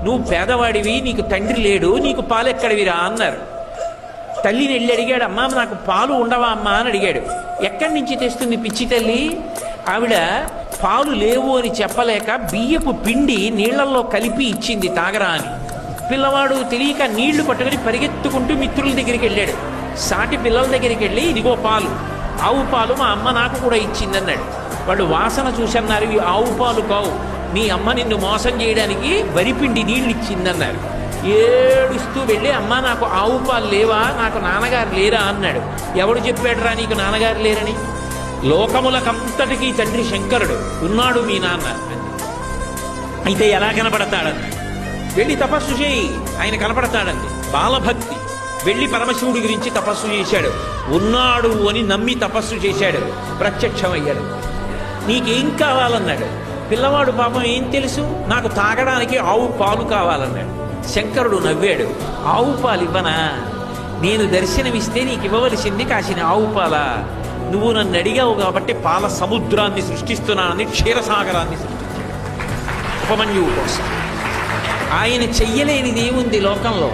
నువ్వు పేదవాడివి, నీకు తండ్రి లేడు, నీకు పాలు ఎక్కడివిరా అన్నారు. తల్లిని వెళ్ళి అడిగాడు, అమ్మా నాకు పాలు ఉండవా అమ్మా అని అడిగాడు. ఎక్కడి నుంచి తెస్తుంది పిచ్చి తల్లి? ఆవిడ పాలు లేవు అని చెప్పలేక బియ్యపు పిండి నీళ్లలో కలిపి ఇచ్చింది తాగరా అని. పిల్లవాడు తెలియక నీళ్లు పట్టుకుని పరిగెత్తుకుంటూ మిత్రుల దగ్గరికి వెళ్ళాడు. సాటి పిల్లల దగ్గరికి వెళ్ళి, ఇదిగో పాలు, ఆవు పాలు మా అమ్మ నాకు కూడా ఇచ్చిందన్నాడు. వాళ్ళు వాసన చూసన్నారు, ఇవి ఆవు పాలు కావు, మీ అమ్మ నిన్ను మోసం చేయడానికి వరిపిండి నీళ్ళు ఇచ్చిందన్నారు. ఏడుస్తూ వెళ్ళి, అమ్మ నాకు ఆవు పాలు లేవా, నాకు నాన్నగారు లేరా అన్నాడు. ఎవడు చెప్పాడురా నీకు నాన్నగారు లేరని? లోకములకంతటికీ తండ్రి శంకరుడు, ఉన్నాడు మీ నాన్న. అయితే ఎలా కనపడతాడన్నాడు. వెళ్ళి తపస్సు చేయి, ఆయన కనపడతాడండి. బాలభక్తి. వెళ్ళి పరమశివుడి గురించి తపస్సు చేశాడు. ఉన్నాడు అని నమ్మి తపస్సు చేశాడు, ప్రత్యక్షమయ్యాడు. నీకేం కావాలన్నాడు. పిల్లవాడు పాపం ఏం తెలుసు, నాకు తాగడానికి ఆవు పాలు కావాలన్నాడు. శంకరుడు నవ్వాడు. ఆవు పాలు ఇవ్వనా? నేను దర్శనమిస్తే నీకు ఇవ్వవలసింది కాసిన ఆవు పాల. నువ్వు నన్ను అడిగావు కాబట్టి పాల సముద్రాన్ని సృష్టిస్తున్నానని క్షీరసాగరాన్ని సృష్టించాడు ఉపమన్యువు కోసం. ఆయన చెయ్యలేనిది ఏముంది లోకంలో?